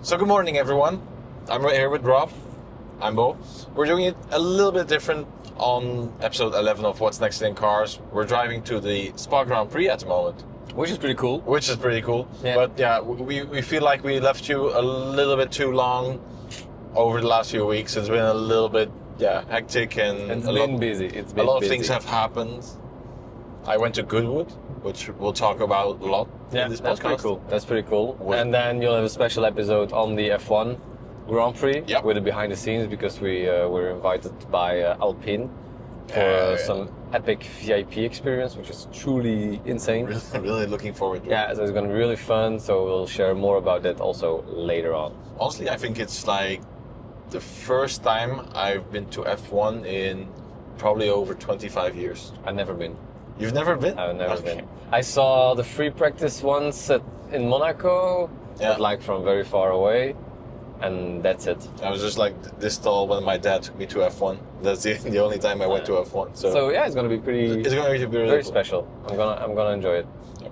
So good morning, everyone. I'm right here with Rob. I'm Bo. We're doing it a little bit different on episode 11 of What's Next in Cars. We're driving to the Spa Grand Prix at the moment. Which is pretty cool. Yeah. But yeah, we feel like we left you a little bit too long over the last few weeks. It's been a little bit hectic and It's been busy. A lot of things have happened. I went to Goodwood, which we'll talk about a lot in this podcast. That's pretty cool. And then you'll have a special episode on the F1 Grand Prix with the behind the scenes, because we were invited by Alpina for some epic VIP experience, which is truly insane. Really looking forward to it. Yeah, so it's going to be really fun. So we'll share more about that also later on. Honestly, I think it's like the first time I've been to F1 in probably over 25 years. I've never been. You've never been? I've never been. I saw the free practice once in Monaco, but like from very far away, and that's it. I was just like this tall when my dad took me to F1. That's the only time I went to F1. So yeah, it's gonna be pretty. It's gonna be really very cool. Special. I'm gonna enjoy it.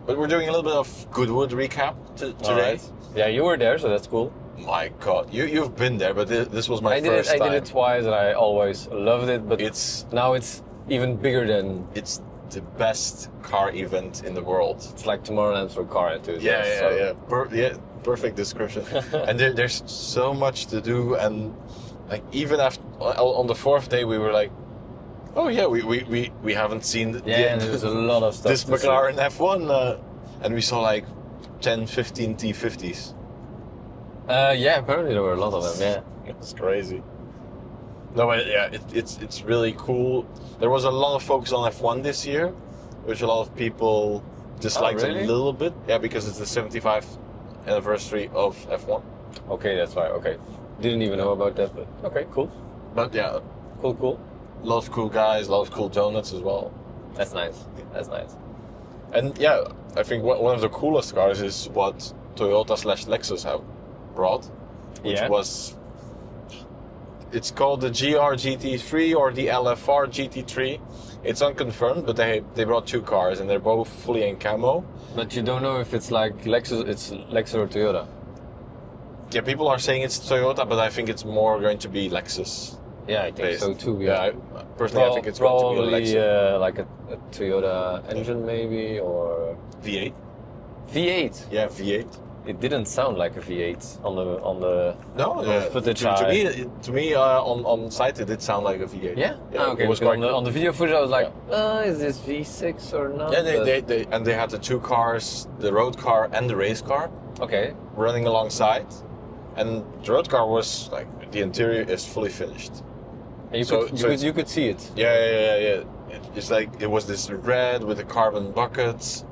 But we're doing a little bit of Goodwood recap today. Right. Yeah, you were there, so that's cool. My God, you've been there, but this was my first time. I did it twice, and I always loved it. But now it's even bigger than. It's the best car event in the world. It's like Tomorrowland for car enthusiasts. Perfect description. And there's so much to do, and like even after on the fourth day we were like, oh yeah, we haven't seen there's a lot of stuff. This McLaren F1, and we saw like 10, 15 T50s. Apparently there were a lot of them. Yeah, it's crazy. No, but yeah, it's really cool. There was a lot of focus on F1 this year, which a lot of people disliked a little bit. Yeah, because it's the 75th anniversary of F1. Okay, that's why. Okay, didn't even know about that, but okay, cool. But yeah, cool. A lot of cool guys, a lot of cool donuts as well. That's nice. That's nice. And yeah, I think one of the coolest cars is what Toyota/Lexus have brought, which was. It's called the GR GT3 or the LFR GT3. It's unconfirmed, but they brought two cars and they're both fully in camo. But you don't know if it's like Lexus, it's Lexus or Toyota. Yeah, people are saying it's Toyota, but I think it's more going to be Lexus. Yeah, I think so too. Yeah, personally, I think it's going to be Lexus. Probably like a Toyota engine maybe, or V8. V8. Yeah, V8. It didn't sound like a V8 on the footage. To me, on site it did sound like a V8. Yeah. Okay. It was on the video footage, I was like, is this V6 or not? Yeah, they had the two cars, the road car and the race car. Okay. Running alongside, and the road car was like the interior is fully finished. And you could see it. Yeah. It's like it was this red with the carbon buckets.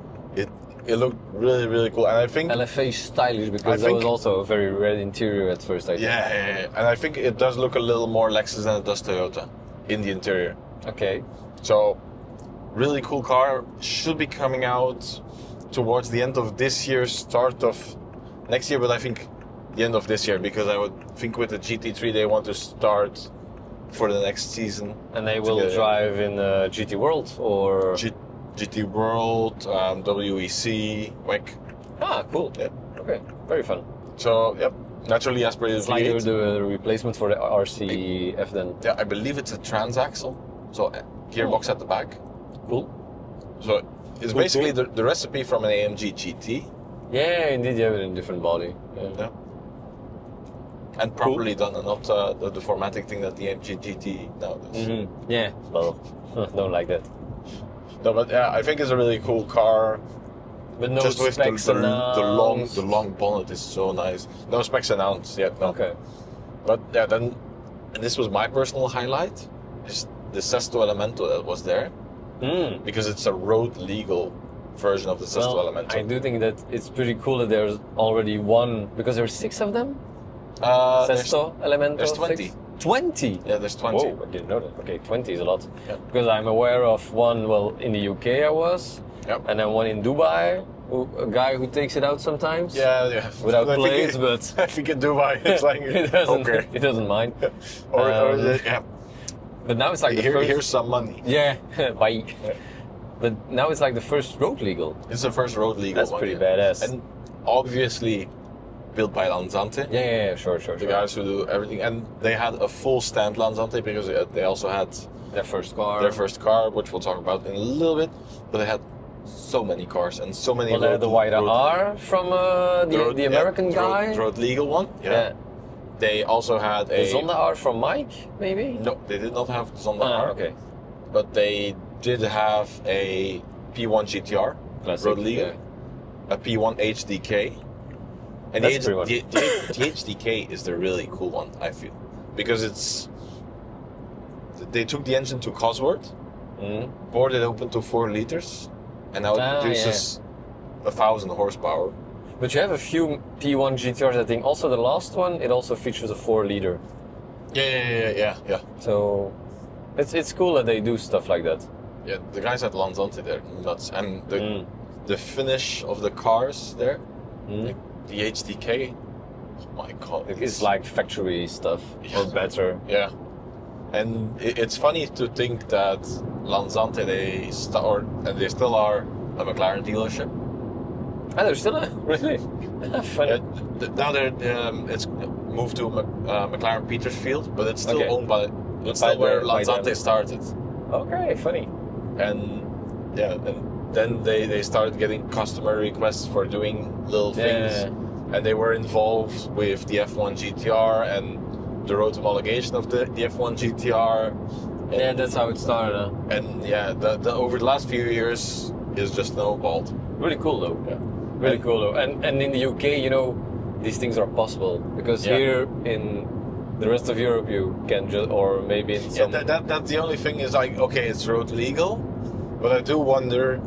It looked really, really cool, and I think LFA stylish, because there was also a very red interior at first. I think. Yeah, and I think it does look a little more Lexus than it does Toyota in the interior. Okay. So, really cool car. Should be coming out towards the end of this year, start of next year, but I think the end of this year, because I would think with the GT3 they want to start for the next season. And they will drive in GT World or. GT World, WEC, WEC. Ah, cool. Yeah. Okay, very fun. So, yep, naturally aspirated it's like the replacement for the RCF then. Yeah, I believe it's a transaxle, so gearbox at the back. Cool. So it's basically the recipe from an AMG GT. Yeah, indeed, you have it in a different body. Yeah. And properly done, and not the formatting thing that the AMG GT now does. Mm-hmm. Yeah, well, don't like that. No, but yeah, I think it's a really cool car. But no just specs with the long bonnet is so nice. No specs announced yet. No. Okay. But yeah, then, and this was my personal highlight, is the Sesto Elemento that was there, because it's a road legal version of the Sesto Elemento. I do think that it's pretty cool that there's already one, because there's 6 of them. Sesto Elemento. There's 20. 6? 20? Yeah, there's 20. Whoa, I didn't know that. Okay, 20 is a lot. Yeah. Because I'm aware of one, in the UK I was, and then one in Dubai, a guy who takes it out sometimes. Yeah. Without plates, but... I think in Dubai it's like, it doesn't mind. But now it's like the first... Here's some money. Yeah, bye. Yeah. But now it's like the first road legal. It's the first road legal. That's pretty badass. And obviously, built by Lanzante. Yeah, sure. The guys who do everything, and they had a full stamped Lanzante because they also had their first car. Which we'll talk about in a little bit. But they had so many cars and so many. Well, the white R from the American guy. Road legal one. Yeah. They also had the Zonda R from Mike, maybe. No, they did not have the Zonda R. Okay. But they did have a P1 GTR. Classic, road legal. A P1 HDK. And the HDK is the really cool one, I feel, because they took the engine to Cosworth, bored it open to 4 liters, and now it produces 1,000 horsepower. But you have a few P1 GTRs, I think. Also, the last one, it also features a 4-liter. Yeah. So it's cool that they do stuff like that. Yeah, the guys at Lanzante, they're nuts, and the finish of the cars there. The HDK, oh my god. It's like factory stuff, or better. Yeah. And it's funny to think that Lanzante, they still are a McLaren dealership. Ah, they're still really? Funny. Now it's moved to McLaren Petersfield, but it's still owned by, it's still where Lanzante started. Okay, funny. And then they started getting customer requests for doing little things, and they were involved with the F1 GTR and the road homologation of the F1 GTR. Yeah, that's how it started. And the over the last few years is just snowballed. Really cool though. Yeah. Really cool though. And in the UK, these things are possible because here in the rest of Europe you can just, or maybe in some. That's the only thing is like, okay, it's road legal, but I do wonder.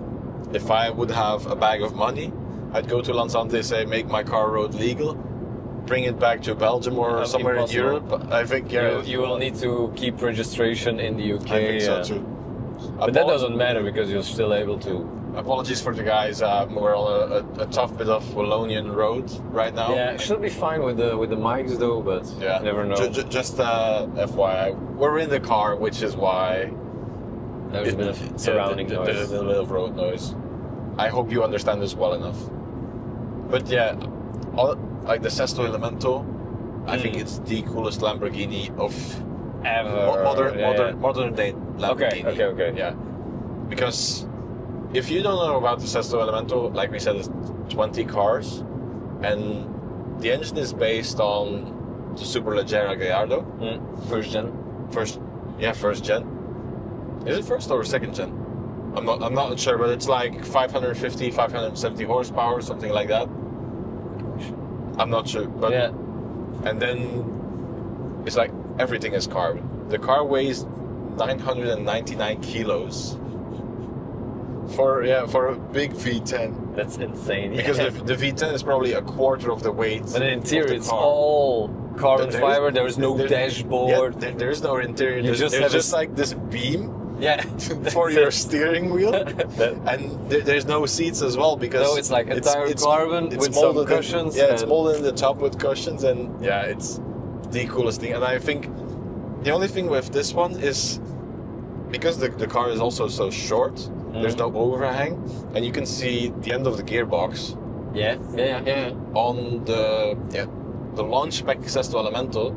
If I would have a bag of money, I'd go to Lanzante, say, make my car road legal, bring it back to Belgium or somewhere in Europe. I think you will need to keep registration in the UK. I think so too. But that doesn't matter because you're still able to. Apologies for the guys. We're on a tough bit of Wallonian road right now. Yeah, it should be fine with the mics though, but you never know. Just FYI, we're in the car, which is why. There's a bit of surrounding noise. There's a bit of road noise. I hope you understand this well enough. But like the Sesto Elemento, I think it's the coolest Lamborghini of ever. Modern day Lamborghini. Okay. Yeah. Because if you don't know about the Sesto Elemento, like we said, it's 20 cars, and the engine is based on the Superleggera Gallardo. First gen. First gen. Is it first or second gen? I'm not sure, but it's like 550, 570 horsepower, something like that. I'm not sure, but and then it's like everything is carbon. The car weighs 999 kilos for a big V10. That's insane. Because the V10 is probably a quarter of the weight. But the interior, it's all carbon fiber. There is no dashboard. Yeah, there is no interior. There's just like this beam. For your steering wheel, and there's no seats as well because it's like entire carbon with some cushions. It's molded in the top with cushions, and it's the coolest thing. And I think the only thing with this one is because the car is also so short. There's no overhang, and you can see the end of the gearbox. Yeah. On the launch spec Sesto Elemento,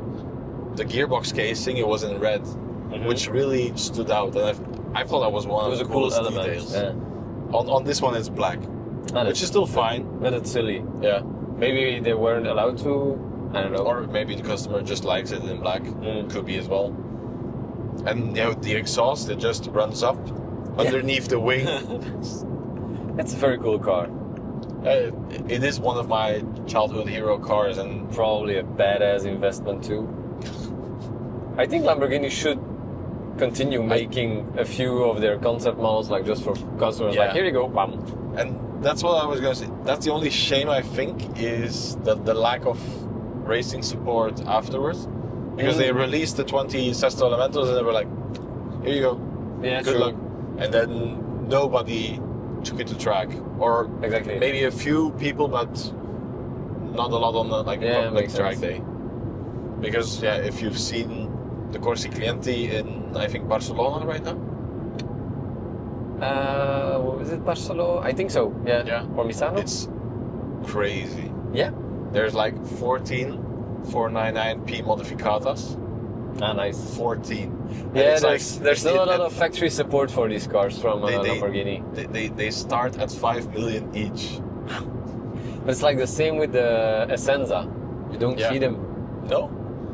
the gearbox casing, it was in red. Which really stood out, and I thought that was one of the coolest details. Yeah. On this one, it's black, which is still fine. But it's silly. Yeah. Maybe they weren't allowed to. I don't know. Or maybe the customer just likes it in black. Could be as well. And the exhaust, it just runs up underneath the wing. It's a very cool car. It is one of my childhood hero cars, and probably a badass investment too. I think Lamborghini should continue making a few of their concept models, like just for customers. Like, here you go, bam. And that's what I was gonna say. That's the only shame, I think, is the lack of racing support afterwards. Because they released the 20 Sesto Elementos and they were like, here you go. Yeah, good luck. And then nobody took it to track. Or maybe a few people, but not a lot on the public track day. Because if you've seen the Corsi Clienti in, I think, Barcelona right now. What was it, Barcelona? I think so. Yeah. Or Misano. It's crazy. Yeah. there's like 14 499p modificatas. Ah, nice. 14. Yeah, there's not a lot of factory support for these cars from Lamborghini. They start at 5 million each. But it's like the same with the Essenza. You don't see them. No.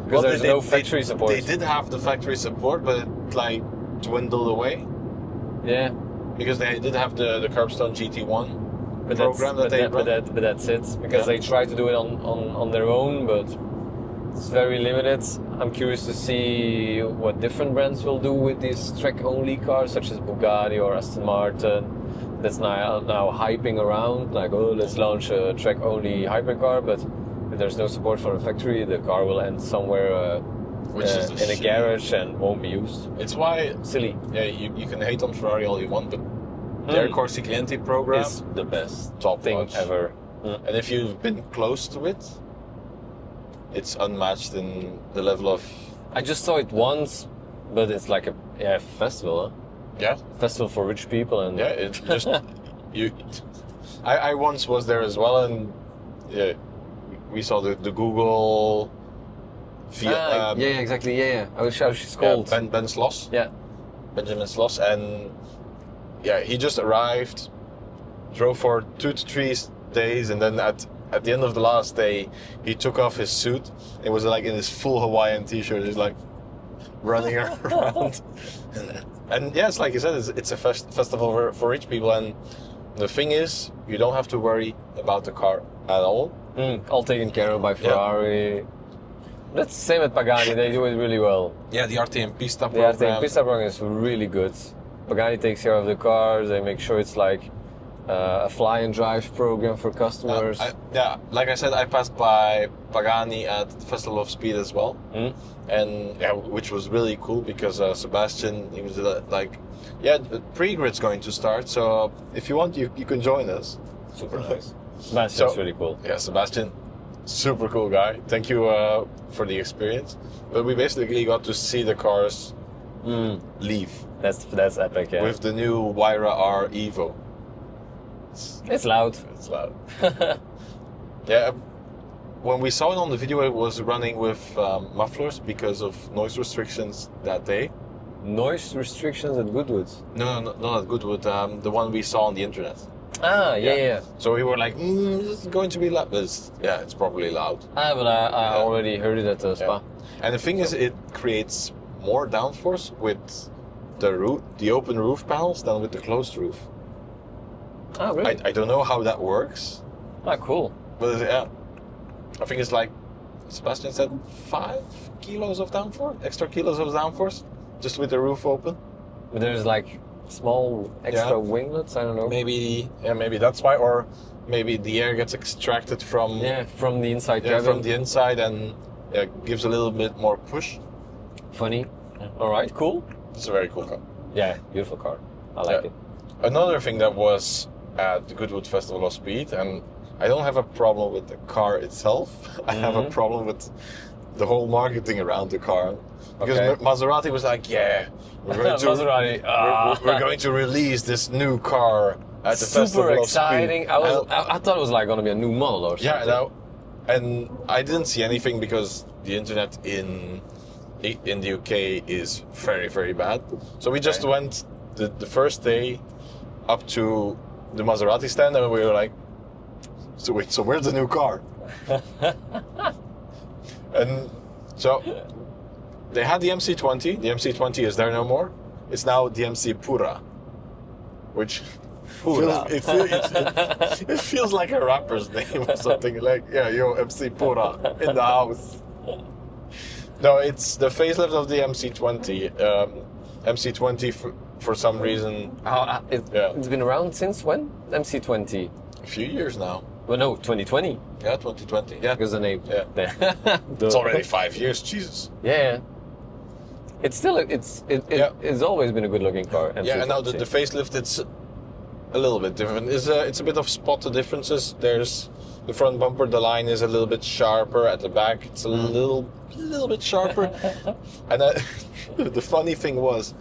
Because there's no factory support. They did have the factory support, but it like dwindled away. Yeah. Because they did have the Curbstone GT1 program that they run. But that's it. Because they try to do it on their own, but it's very limited. I'm curious to see what different brands will do with these track-only cars, such as Bugatti or Aston Martin. That's now hyping around, like, oh, let's launch a track-only hypercar, but if there's no support for a factory, the car will end somewhere in a garage and won't be used. It's why... Silly. Yeah, you can hate on Ferrari all you want, but their Corsi Clienti program is the best top thing notch ever. And if you've been close to it, it's unmatched in the level of... I just saw it once, but it's like a festival, huh? Yeah. Festival for rich people. And yeah, it just... I once was there as well, and yeah, we saw the Google... yeah, exactly, yeah. I wish she's called. Ben Sloss. Yeah. Benjamin Sloss, and yeah, he just arrived, drove for 2 to 3 days, and then at the end of the last day, he took off his suit. It was like in his full Hawaiian t-shirt. He's like running around. And yes, like you said, it's a festival for rich people. And the thing is, you don't have to worry about the car at all. All taken care of by Ferrari. Yeah. That's the same at Pagani. They do it really well. Yeah, the RTM Pista program. The RTM Pista program is really good. Pagani takes care of the cars. They make sure it's like a fly and drive program for customers. Like I said, I passed by Pagani at the Festival of Speed as well, and which was really cool because Sebastian, he was like, the pre-grid's going to start, so if you want, you can join us. Super nice. Sebastian's really cool. Yeah, Sebastian, super cool guy. Thank you for the experience. But we basically got to see the cars leave. That's epic, yeah. With the new Wyra R Evo. It's loud. It's loud. Yeah, when we saw it on the video, it was running with mufflers because of noise restrictions that day. Noise restrictions at Goodwood? No, not at Goodwood. The one we saw on the internet. Ah, yeah. So we were like, this is going to be loud. It's probably loud. But I already heard it at the spa. And the thing is, it creates more downforce with the open roof panels than with the closed roof. Oh, really? I don't know how that works. Ah, cool. But I think it's like Sebastian said, 5 kilos of downforce, extra kilos of downforce, just with the roof open. But there's like small extra winglets. I don't know. Maybe that's why, or maybe the air gets extracted from the inside cabin. From the inside, and gives a little bit more push. Funny. All right, cool. It's a very cool car. Yeah, beautiful car. I like it. Another thing that was at the Goodwood Festival of Speed, and I don't have a problem with the car itself. I have a problem with the whole marketing around the car. Because Maserati was like, we're going to we're going to release this new car at the Festival of Speed. Super exciting. I thought it was like going to be a new model or something. Yeah, and I didn't see anything because the internet in the UK is very, very bad. So we just went the first day up to the Maserati stand, and we were like, so where's the new car? And so they had the MC20. The MC20 is there no more. It's now the MCPura, which it feels like a rapper's name or something. Like, MCPura in the house. No, it's the facelift of the MC20. MC20 for some reason. It's been around since when? MC20? A few years now. Well, no, 2020. Yeah, 2020. Yeah. Because the name. Yeah. It's already 5 years. Jesus. Yeah. It's still it's always been a good looking car. MC20. Yeah, and now the facelift, it's a little bit different. It's a bit of spot differences. There's the front bumper, the line is a little bit sharper. At the back, it's a little bit sharper. And the funny thing was,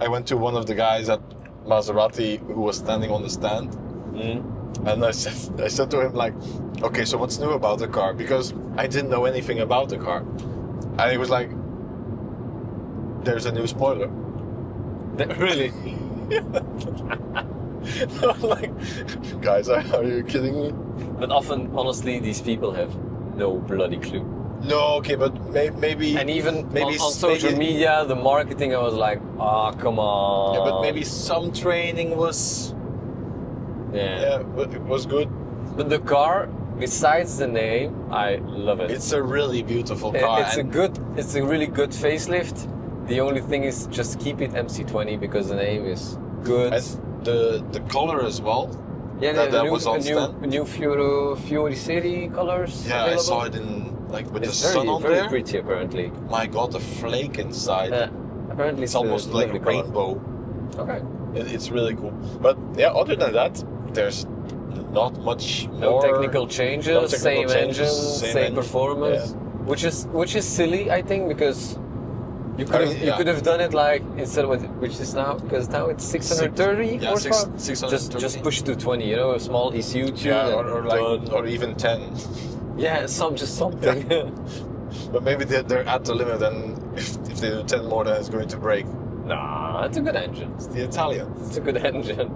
I went to one of the guys at Maserati who was standing on the stand, and I said to him, like, Okay, so what's new about the car? Because I didn't know anything about the car. And it was like, there's a new spoiler. Really? I'm like, guys, are you kidding me? But often, honestly, these people have no bloody clue. No, okay, but maybe... And even maybe on social media, the marketing, I was like, ah, come on. Yeah, but maybe some training was... Yeah, but it was good. But the car, besides the name, I love it. It's a really beautiful car. It's a really good facelift. The only thing is just keep it MC20 because the name is good. And the color as well. Yeah, that was on stand. New Fiori Serie colors. Yeah, available. I saw it in with it's the sun on very there. Pretty apparently. My God, the flake inside. Apparently it's almost like a rainbow. Okay. It's really cool. But yeah, other than that, there's not much more. Technical changes. Same engine, same performance. Yeah. Which is silly, I think, because you could have done it like instead of which is now, because now it's 630 horsepower. 630. Just push to 20. You know, a small ECU tune. Yeah, or even 10. Yeah, something. But maybe they're at the limit, and if they do 10 more, then it's going to break. Nah, it's a good engine. It's the Italian. It's a good engine.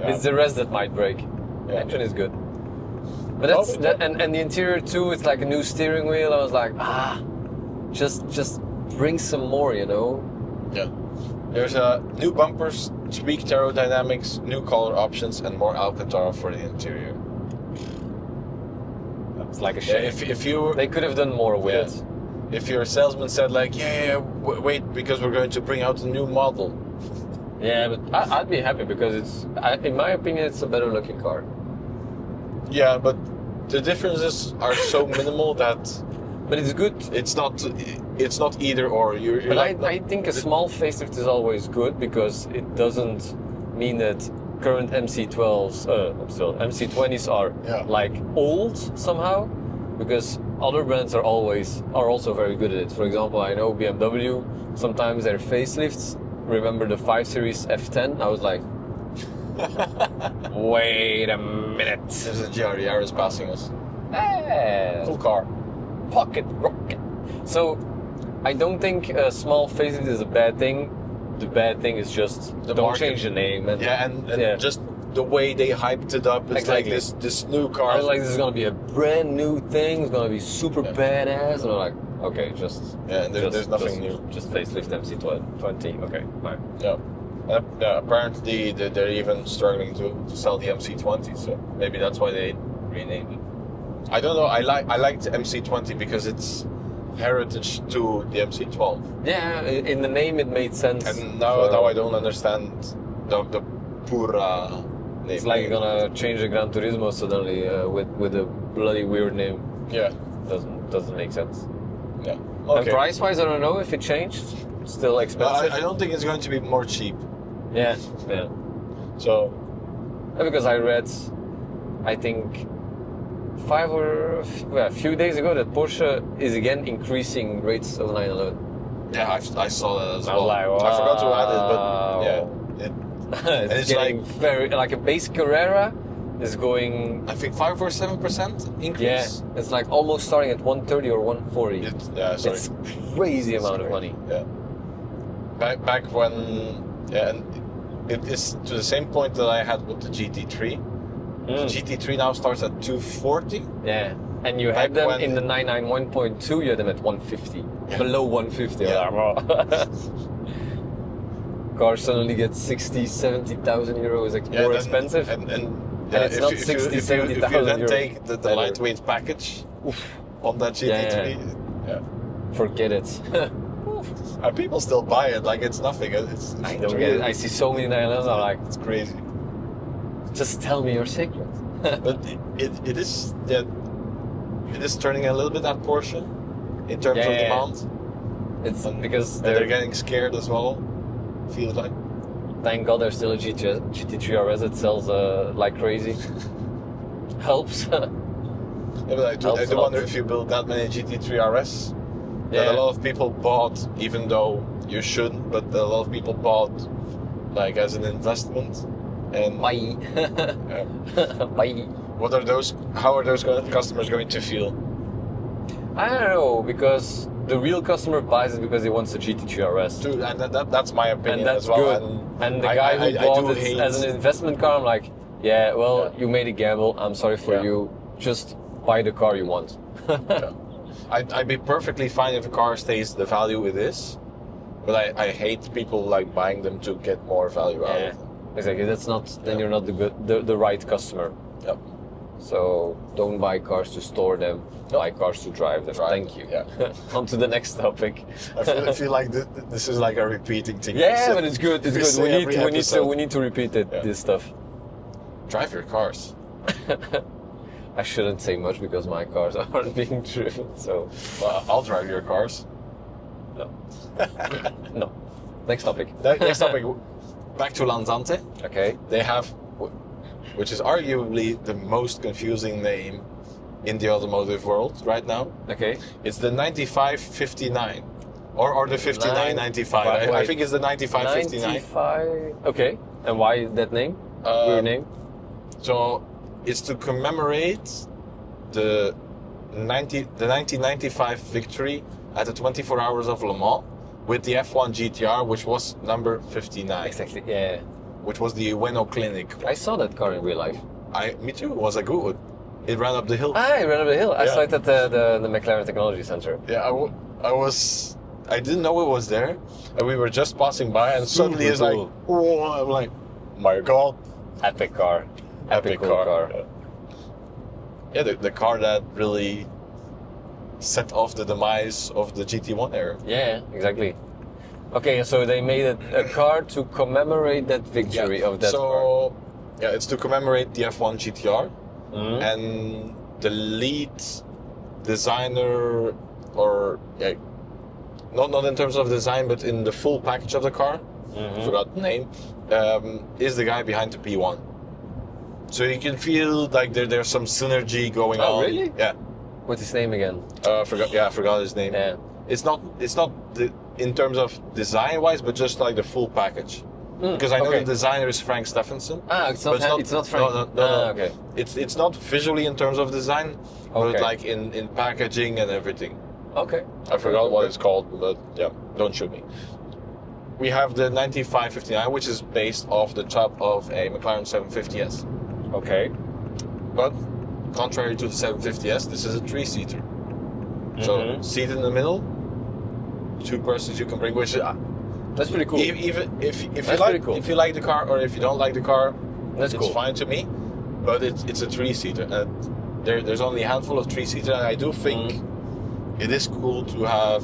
Yeah. It's the rest that might break. The engine is good. But and the interior too. It's like a new steering wheel. I was like, just bring some more, you know. Yeah. There's new bumpers, tweaked aerodynamics, new color options, and more Alcantara for the interior. It's like a shame. If you they could have done more with it. If your salesman said like, wait, because we're going to bring out a new model. Yeah, but I'd be happy because in my opinion, it's a better looking car. Yeah, but the differences are so minimal that. But it's good. It's not either or. But I think a small facelift is always good because it doesn't mean that current MC20s are like old somehow, because other brands are also very good at it. For example, I know BMW, sometimes their facelifts, remember the 5 Series F10? I was like, wait a minute. There's a GR Yaris passing us. Hey. Cool car. Pocket rocket. So, I don't think a small facelift is a bad thing. The bad thing is just don't change the name. And just the way they hyped it up. It's like this new car. I was like, this is gonna be a brand new thing. It's gonna be super badass. And I'm like, okay, there's nothing new. Just facelift MC20. Okay, fine. Yeah. Apparently they're even struggling to sell the MC20, so maybe that's why they renamed it. I don't know. I liked MC20 because it's heritage to the MC12. Yeah, in the name it made sense. And now I don't understand the Pura name. It's like you're gonna change the Gran Turismo suddenly with a bloody weird name. Yeah, doesn't make sense. Yeah. Okay. And price-wise, I don't know if it changed. It's still expensive. I don't think it's going to be more cheap. Yeah. So. Because I read, I think, a few days ago that Porsche is again increasing rates of 911. Yeah, I saw that as well. I was like, wow. I forgot to add it, but yeah. it's getting very a base Carrera is going. I think 5 or 7% increase. Yeah, it's like almost starting at 130 or 140. It's crazy amount of money. Yeah. Back when, and it is to the same point that I had with the GT3. The GT3 now starts at 240. Yeah, and you had them in the 991.2. You had them at 150, below 150. Yeah. Car suddenly gets 60,000-70,000 euros more expensive, and it's not 60,000-70,000 If you then take the lightweight package on that GT3, forget it. And people still buy it like it's nothing. I don't get it. I see so many 911s. I'm like, it's crazy. Just tell me your secret. But it is turning a little bit at Porsche in terms of demand. It's because they're getting scared as well. Feels like. Thank God there's still a GT3 RS that sells like crazy. Helps. But I do wonder if you build that many GT3 RS, that a lot of people bought, even though you shouldn't, but a lot of people bought like as an investment. And Bye. How are those customers going to feel? I don't know, because the real customer buys it because he wants a GT3 RS. Dude, and that's my opinion and that's as well. Good. And the guy who bought it as an investment car, I'm like, yeah, well, you made a gamble. I'm sorry for you. Just buy the car you want. I'd be perfectly fine if a car stays the value it is, but I hate people like buying them to get more value out of them. Exactly. That's not. Then you're not the right customer. Yep. So don't buy cars to store them. Buy cars to drive them. Thank you. Yeah. On to the next topic. I feel like this is like a repeating thing. Yeah, but it's good. It's good. We need to repeat it. Yeah. This stuff. Drive your cars. I shouldn't say much because my cars aren't being driven. So well, I'll drive your cars. No. No. Next topic. Next topic. Back to Lanzante. Okay. They have, which is arguably the most confusing name in the automotive world right now. Okay. It's the 9559 or the 5995. I think it's the 9559. 95. Okay. And why that name? Weird name. So it's to commemorate the 1995 victory at the 24 Hours of Le Mans with the F1 GTR, which was number 59. Exactly. Yeah. Which was the Ueno Clinic. I saw that car in real life. Me too. It was a Goodwood. It ran up the hill. It ran up the hill. I saw it at the McLaren Technology Center. Yeah, I didn't know it was there, and we were just passing by, and suddenly it's like, oh, I'm like, my God. Epic car. Epic car. Yeah, the car that really set off the demise of the GT1 era. Yeah, exactly. Okay, so they made a car to commemorate that victory of that car. Yeah, it's to commemorate the F1 GTR. And the lead designer, or not in terms of design, but in the full package of the car, I forgot the name, is the guy behind the P1. So you can feel like there's some synergy going on. Oh, really? Yeah. What's his name again? I forgot his name. Yeah. It's not in terms of design wise, but just like the full package. Because I know the designer is Frank Steffensen. It's not Frank. No. Okay. It's not visually in terms of design, but like in packaging and everything. Okay. I forgot what it's called, but yeah, don't shoot me. We have the 9559, which is based off the top of a McLaren 750S. Okay. But contrary to the 750S, this is a 3-seater. So seat in the middle, 2 persons you can bring, which that's pretty cool. Even if you like the car or if you don't like the car, it's fine to me. But it's a 3-seater, and there's only a handful of 3-seater, and I do think it is cool to have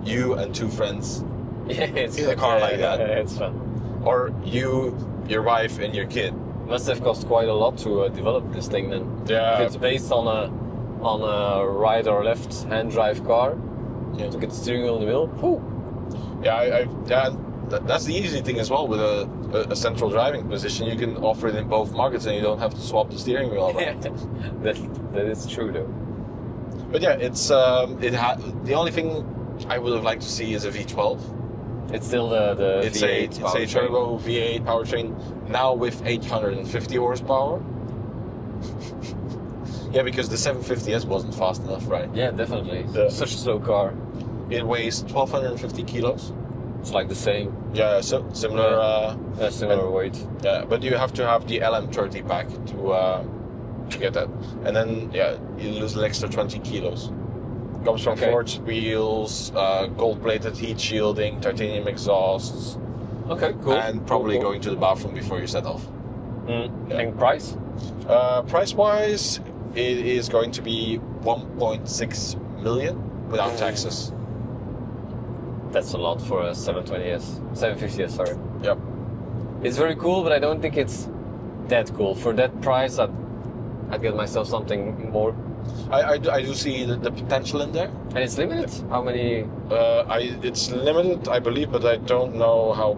you and 2 friends in a car like that. Yeah, it's fun. Or you, your wife, and your kid. Must have cost quite a lot to develop this thing then. Yeah. If it's based on a right or left hand drive car, to get the steering wheel in the middle. Whew. Yeah, that's the easy thing as well with a central driving position. You can offer it in both markets, and you don't have to swap the steering wheel around. That is true though. But yeah, it's the only thing I would have liked to see is a V12. It's still the V8 It's a turbo V8 powertrain, now with 850 horsepower. Yeah, because the 750S wasn't fast enough, right? Yeah, definitely. Such a slow car. It weighs 1,250 kilos. It's like the same. Yeah, so similar. Similar weight. Yeah, but you have to have the LM30 pack to get that, and then you lose an extra 20 kilos. Comes from forged wheels, gold-plated heat shielding, titanium exhausts. Okay, cool. And probably going to the bathroom before you set off. And price? Price-wise, it is going to be 1.6 million without taxes. That's a lot for a 720S, 750S, sorry. Yep. It's very cool, but I don't think it's that cool. For that price, I'd get myself something more. I do see the potential in there. And it's limited? How many? It's limited, I believe, but I don't know how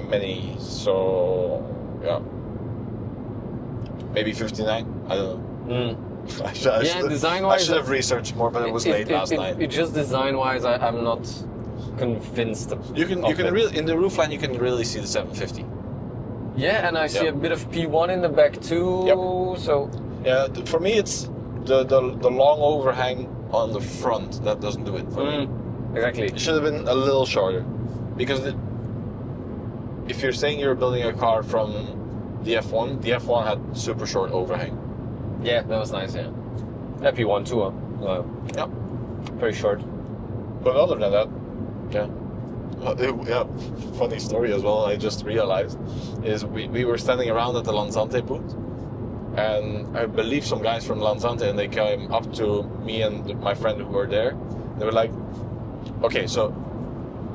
many. So, yeah. Maybe 59? I don't know. I should have researched more, but it was late last night. It just design-wise, I'm not convinced. You can really, in the roofline you can really see the 750. Yeah, and I see a bit of P1 in the back too. Yep. So Yeah, for me it's the long overhang on the front that doesn't do it for me. Exactly. It should have been a little shorter, because if you're saying you're building a car from the F1 had super short overhang. Yeah, that was nice. Yeah, FP1 too. Yeah, very short. But other than that, yeah. Yeah, funny story as well, I just realized, is we were standing around at the Lanzante booth, and I believe some guys from Lanzante, and they came up to me and my friend who were there. They were like, okay, so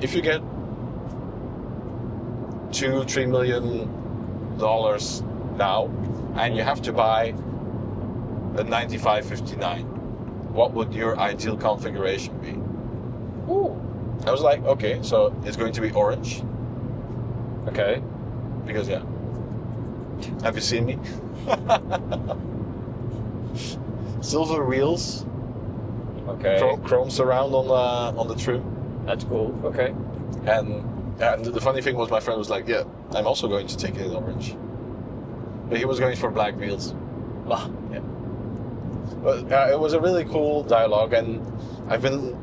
if you get $2-3 million now, and you have to buy a 9559, what would your ideal configuration be? Ooh. I was like, okay, so it's going to be orange. Okay. Because yeah. Have you seen me? Silver wheels. Okay. Chrome surround on the trim. That's cool. Okay. And the funny thing was, my friend was like, yeah, I'm also going to take it in orange. But he was going for black wheels. Ah. Yeah. But it was a really cool dialogue, and I've been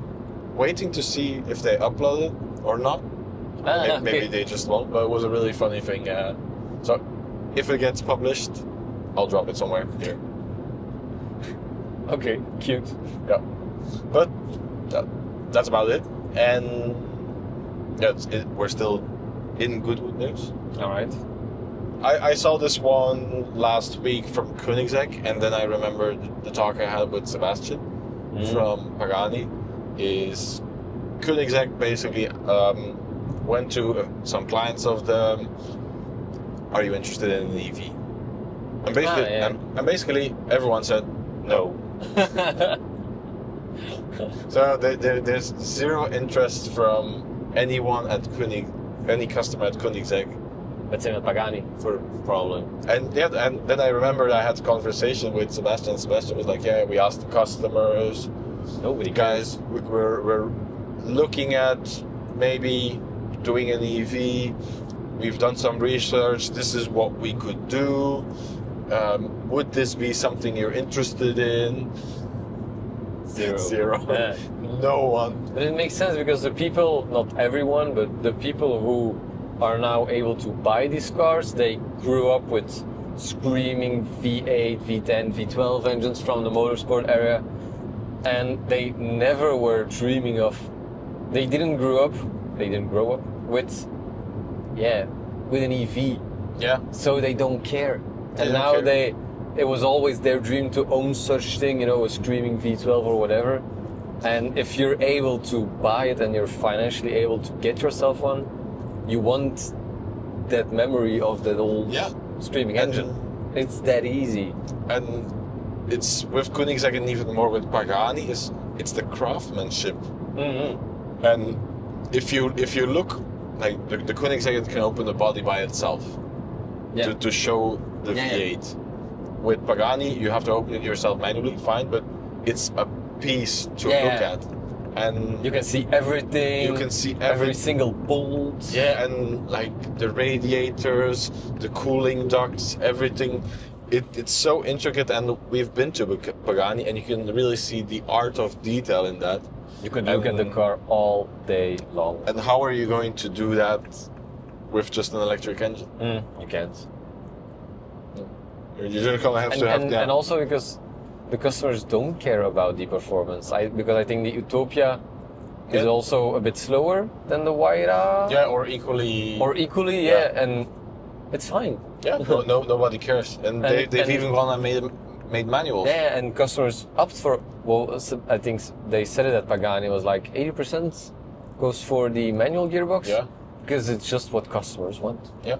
waiting to see if they upload it or not. Maybe they just won't, but it was a really funny thing. So if it gets published, I'll drop it somewhere here. Okay, cute. Yeah. But that's about it. And yeah, we're still in Goodwood news. All right. I saw this one last week from Koenigsegg, and then I remembered the talk I had with Sebastian from Pagani. Is Koenigsegg basically went to some clients of them. Are you interested in an EV? And basically, and basically everyone said no. So there's zero interest from anyone at any customer at Koenigsegg. Let's say at Pagani, for problem. And yeah, and then I remembered I had a conversation with Sebastian. Sebastian was like, yeah, we asked the customers. Nobody guys, we're looking at maybe doing an EV. We've done some research. This is what we could do. Would this be something you're interested in? Zero. Yeah. No one. But it makes sense, because the people, not everyone, but the people who are now able to buy these cars, they grew up with screaming V8, V10, V12 engines from the motorsport area. And they never were dreaming of, they didn't grow up with an EV. Yeah. So they don't care. And now it was always their dream to own such thing, a screaming V12 or whatever. And if you're able to buy it and you're financially able to get yourself one, you want that memory of that old screaming engine. It's that easy. And it's with Koenigsegg, and even more with Pagani, it's the craftsmanship. Mm-hmm. And if you look, like the Koenigsegg can open the body by itself to show the V8. With Pagani, you have to open it yourself manually, fine, but it's a piece to look at. And you can see everything. You can see every single bolt. Yeah, and like the radiators, the cooling ducts, everything. It's so intricate, and we've been to Pagani, and you can really see the art of detail in that. You could look at the car all day long. And how are you going to do that with just an electric engine? You can't. You're just gonna have to have that. And also because the customers don't care about the performance. Because I think the Utopia is also a bit slower than the Huayra. Yeah, or equally. Yeah, and it's fine. Yeah, nobody cares, and they've even gone and made manuals. Yeah, and customers opt for. Well, I think they said it at Pagani, was like 80% goes for the manual gearbox. Yeah, because it's just what customers want. Yeah,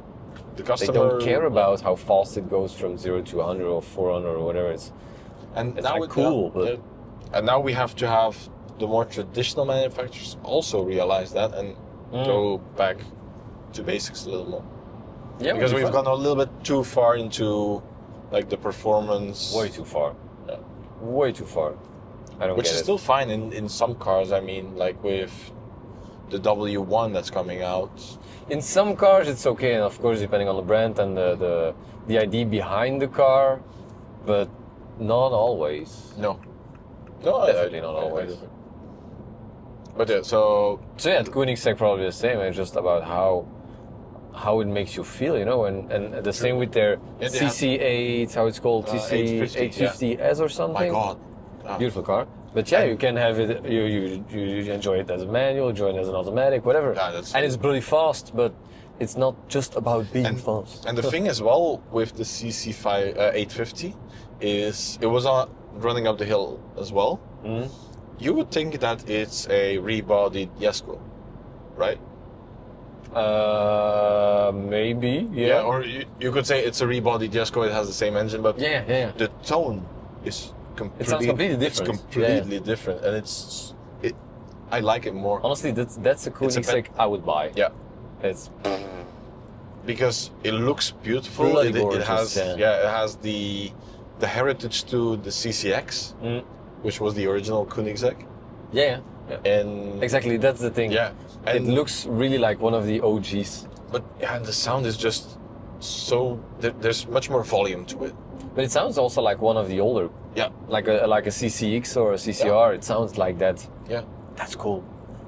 the customer. They don't care about how fast it goes from 0 to 100 or 400 or whatever. It's now like cool. But and now we have to have the more traditional manufacturers also realize that and go back to basics a little more. Yeah, because we've gone a little bit too far into like the performance. Way too far. Yeah. Way too far. I don't Which get is it. still fine in some cars. I mean, like with the W1 that's coming out. In some cars it's okay, and of course depending on the brand and the idea behind the car. But Not always. No, Definitely not always. But yeah, so yeah, at Koenigsegg probably the same. It's just about how it makes you feel, you know, and the same with their CC8, how it's called, CC 850S or something. My God, beautiful car. But yeah, you can have it. You enjoy it as a manual, enjoy it as an automatic, whatever. Yeah, and it's really fast, but it's not just about being fast. And the thing as well with the CC 850 is it was running up the hill as well. Mm. You would think that it's a rebodied Jesko, right? Maybe, yeah. Yeah, or you could say it's a rebodied Jesko. It has the same engine, but yeah. the tone is it sounds completely different. It's completely different, and I like it more. Honestly, that's a Koenigsegg I would buy. Yeah, it's because it looks beautiful. It has it has the heritage to the CCX, which was the original Koenigsegg. Yeah. And exactly, that's the thing. Yeah, and it looks really like one of the OGs. But yeah, and the sound is just so there's much more volume to it. But it sounds also like one of the older. Yeah. Like a CCX or a CCR. Yeah. It sounds like that. Yeah. That's cool.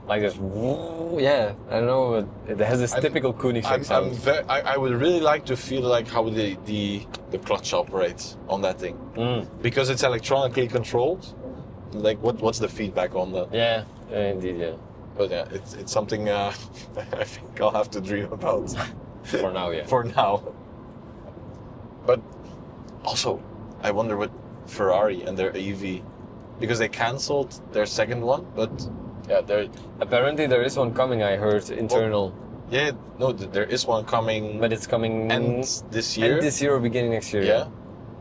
Like this. Yeah. I don't know. It has this typical Koenigsegg sound. I would really like to feel like how the clutch operates on that thing, because it's electronically controlled. Like what's the feedback on that? Yeah. Indeed. Yeah. But yeah, it's something I think I'll have to dream about. For now, yeah. For now. But also, I wonder what Ferrari and their EV, because they cancelled their second one, but yeah, apparently there is one coming. I heard internal. Well, yeah, no, there is one coming. But it's coming end this year. End this year or beginning next year. Yeah.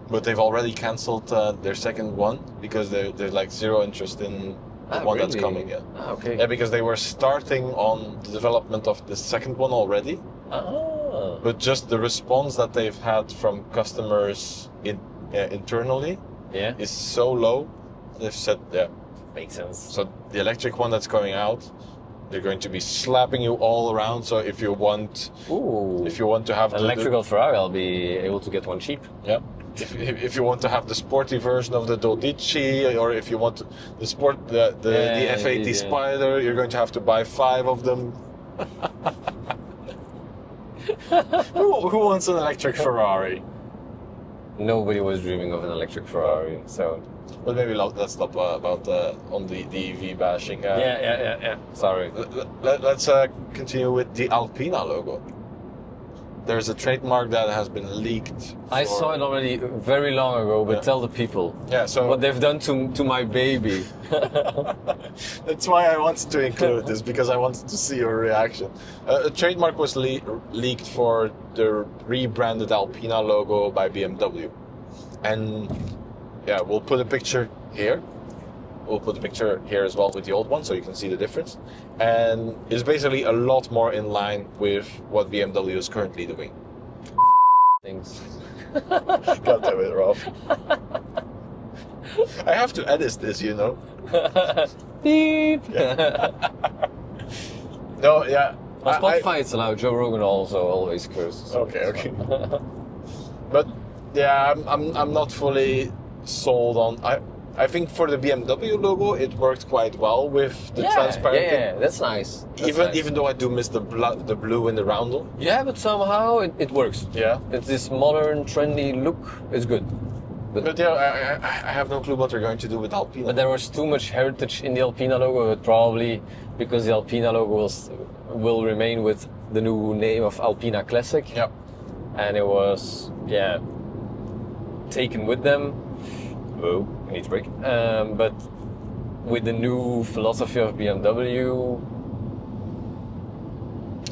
But they've already cancelled their second one because there's like zero interest in the one that's coming. Yeah. Okay. Yeah, because they were starting on the development of the second one already. But just the response that they've had from customers internally is so low. They've said, makes sense. So the electric one that's going out, they're going to be slapping you all around. So if you want to have an electrical Ferrari, I'll be able to get one cheap. Yeah. If you want to have the sporty version of the Dodici, or if you want the F80 Spider, you're going to have to buy 5 of them. Who wants an electric Ferrari? Nobody was dreaming of an electric Ferrari, so. But maybe let's stop about on the EV bashing. Yeah. Sorry. Let's continue with the Alpina logo. There's a trademark that has been leaked. I saw it already very long ago, but tell the people. Yeah, so what they've done to my baby. That's why I wanted to include this, because I wanted to see your reaction. A trademark was leaked for the rebranded Alpina logo by BMW, and yeah, we'll put a picture here. We'll put a picture here as well with the old one, so you can see the difference. And it's basically a lot more in line with what BMW is currently doing. Things. God damn it, Rob. I have to edit this, you know. Beep. Yeah. No, yeah. On Spotify it's allowed. Joe Rogan also always curses. Okay. But yeah, I'm not fully sold on. I think for the BMW logo, it worked quite well with the transparent. Yeah, that's nice. Even though I do miss the blue in the roundel. Yeah, but somehow it works. Yeah. It's this modern, trendy look. It's good. But yeah, I have no clue what they're going to do with Alpina. But there was too much heritage in the Alpina logo, probably because the Alpina logo will remain with the new name of Alpina Classic. Yeah. And it was, taken with them. Oh, I need to break. But with the new philosophy of BMW,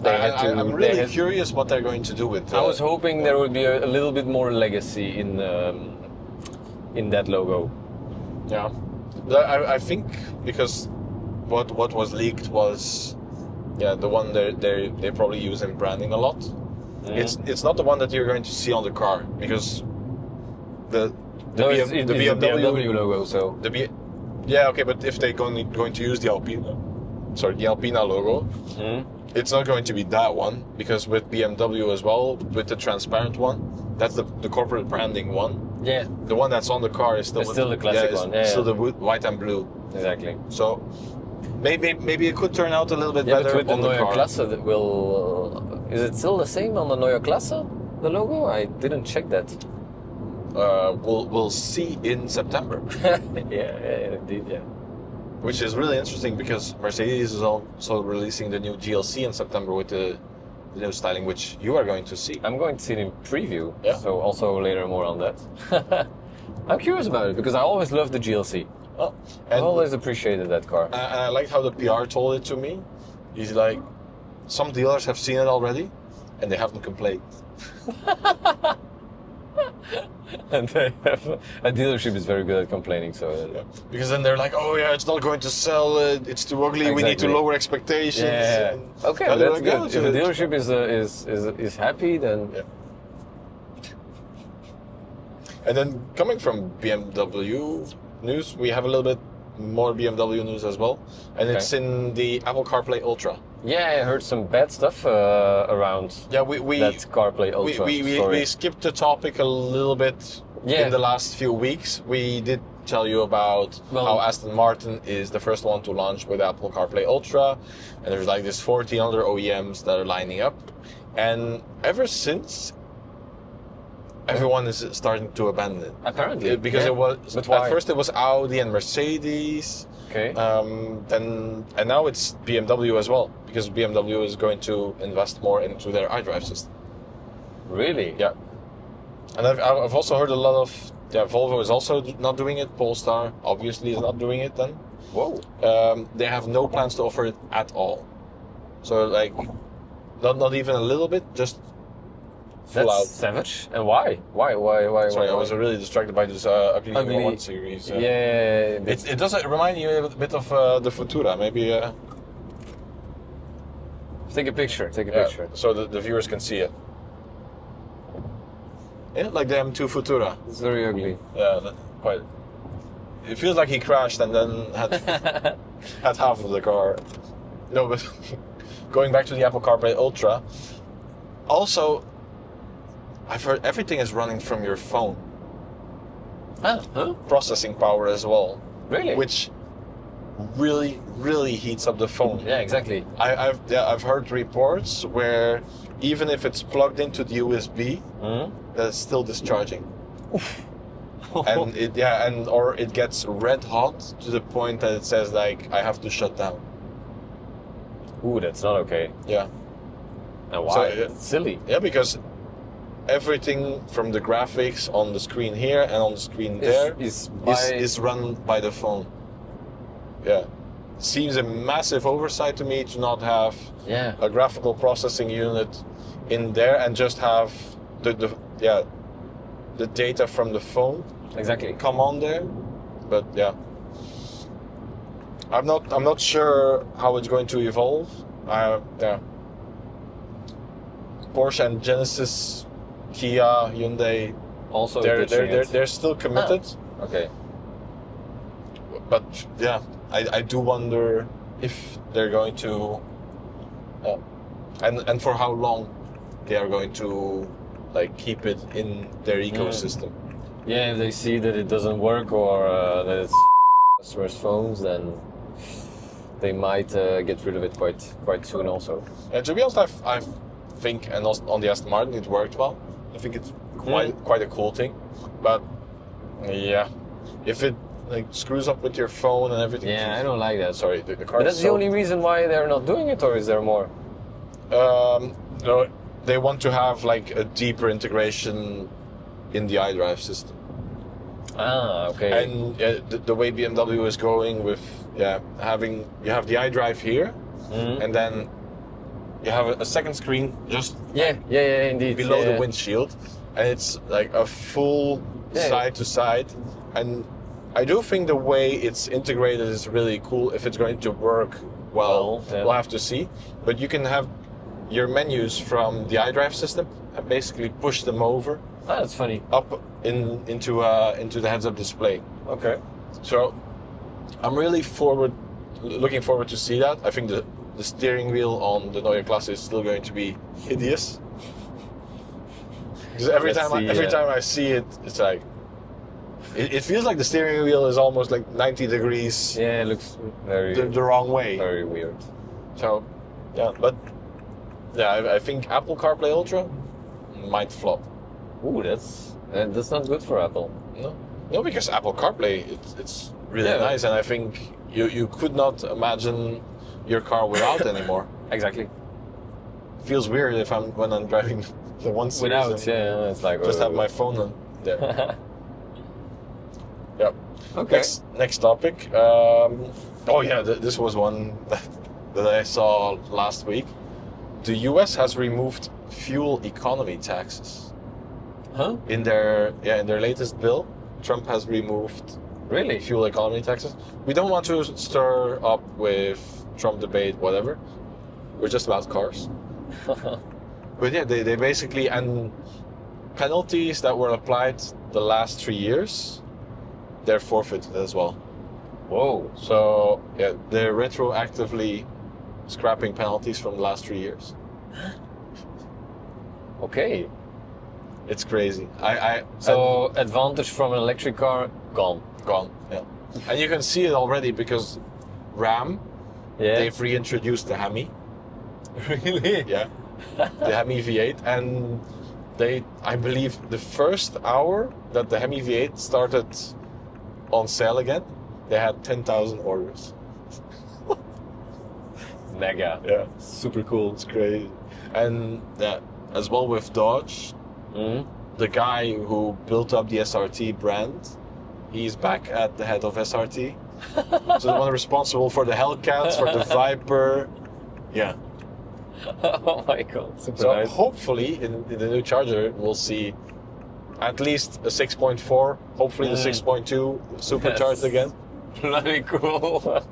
I'm really curious what they're going to do with. I was hoping there would be a little bit more legacy in that logo. Yeah, but I think because what was leaked was the one they probably use in branding a lot. It's not the one that you're going to see on the car, because the BMW logo. So okay, but if they're going to use the Alpina logo, it's not going to be that one, because with BMW as well, with the transparent one, that's the corporate branding one. Yeah. The one that's on the car is still the classic one. Yeah, still the white and blue. Exactly. So maybe it could turn out a little bit Yeah, better but with the on the Neue car. Klasse, that will... is it still the same on the Neue Klasse, the logo? I didn't check that. We'll see in September. yeah, indeed, yeah. Which is really interesting because Mercedes is also releasing the new GLC in September with the new styling, which you are going to see. I'm going to see it in preview, yeah. So also later more on that. I'm curious about it because I always loved the GLC. Oh, I always appreciated that car. And I liked how the PR told it to me. He's like, some dealers have seen it already and they haven't complained. And they have, a dealership is very good at complaining, so... Yeah. Because then they're like, oh yeah, it's not going to sell, it's too ugly, exactly. We need to lower expectations. Yeah. Okay, well, that's good. If a dealership is happy, then... Yeah. And then coming from BMW news, we have a little bit more BMW news as well. And it's in the Apple CarPlay Ultra. Yeah, I heard some bad stuff around that CarPlay Ultra we skipped the topic a little bit in the last few weeks. We did tell you about how Aston Martin is the first one to launch with Apple CarPlay Ultra. And there's like this 40 other OEMs that are lining up. And ever since, everyone is starting to abandon it. Apparently. Because it was, at first it was Audi and Mercedes. Okay. And now it's BMW as well, because BMW is going to invest more into their iDrive system. Really? Yeah. And I've also heard a lot of, Volvo is also not doing it. Polestar obviously is not doing it then. Whoa. They have no plans to offer it at all. So like, not even a little bit, just full out. That's savage. And why? Why? Sorry, I was really distracted by this Ugly 1 series. Yeah. It does remind you a bit of the Futura, maybe. Take a picture. Take a picture. So the viewers can see it. Yeah, like the M2 Futura. It's very ugly. Yeah, quite. It feels like he crashed and then had had half of the car. No, but going back to the Apple CarPlay Ultra. Also, I've heard everything is running from your phone. Huh? Processing power as well. Really? Which really heats up the phone. Yeah, exactly. I've heard reports where even if it's plugged into the USB, that it's still discharging. And or it gets red hot to the point that it says like I have to shut down. Ooh, that's not okay. Yeah. And why? So, it's silly. Yeah, because everything from the graphics on the screen here and on the screen there is run by the phone. Yeah. Seems a massive oversight to me to not have a graphical processing unit in there and just have the data from the phone come on there. But yeah, I'm not sure how it's going to evolve. Porsche and Genesis, Kia, Hyundai, also they're still committed. Okay. But yeah, I do wonder if they're going to, and for how long they are going to like keep it in their ecosystem. Yeah, if they see that it doesn't work or that it's customers' phones, then they might get rid of it quite soon. Also. To be honest, I think, and also on the Aston Martin, it worked well. I think it's quite a cool thing. But yeah, if it like screws up with your phone and everything. Yeah, I don't like that. Sorry, the car. But that's the only reason why they're not doing it, or is there more? No, they want to have like a deeper integration in the iDrive system. Ah, okay. And the way BMW is going with you have the iDrive here, and then you have a second screen just indeed below the windshield, and it's like a full side to side. And I do think the way it's integrated is really cool. If it's going to work well, we'll have to see. But you can have your menus from the iDrive system and basically push them over. Ah, that's funny. Up into the heads-up display. Okay. So I'm really looking forward to see that. I think the steering wheel on the Neue Klasse is still going to be hideous. Because every time I see it, it's like, It feels like the steering wheel is almost like 90 degrees. Yeah, it looks very the wrong way. Very weird. So, yeah, but I think Apple CarPlay Ultra might flop. Ooh, that's not good for Apple. No, because Apple CarPlay it's really nice, and I think you could not imagine your car without anymore. Exactly. Feels weird when I'm driving the 1 Series. Without, yeah, it's like just have my phone on there. Yep. Okay. Next topic. This was one that I saw last week. The US has removed fuel economy taxes. Huh? In their latest bill, Trump has removed really fuel economy taxes. We don't want to stir up with Trump debate, whatever. We're just about cars. But yeah, they basically, and penalties that were applied the last 3 years, they're forfeited as well. Whoa. So yeah, they're retroactively scrapping penalties from the last 3 years. Okay. It's crazy. So advantage from an electric car gone. Yeah. And you can see it already because Ram, they've reintroduced the Hemi. Really? Yeah. The Hemi V8, and I believe the first hour that the Hemi V8 started on sale again, they had 10,000 orders. Mega. Yeah. Super cool. It's crazy. And as well with Dodge, the guy who built up the SRT brand, he's back at the head of SRT. So the one responsible for the Hellcats, for the Viper. Yeah. Oh my god. Super so nice. hopefully in the new Charger we'll see at least a 6.4, hopefully the 6.2 supercharged again. Bloody cool.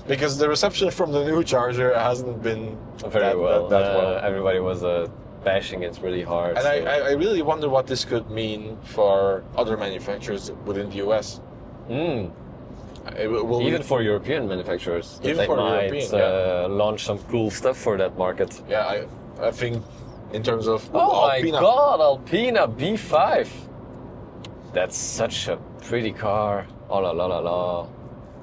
Because the reception from the new Charger hasn't been very well. That well. Everybody was bashing it really hard. And so. I really wonder what this could mean for other manufacturers within the US. Even for European manufacturers. Even they for might European, launch some cool stuff for that market. Yeah, I think in terms of Alpina. My god, Alpina B5. That's such a pretty car. Oh la la la la.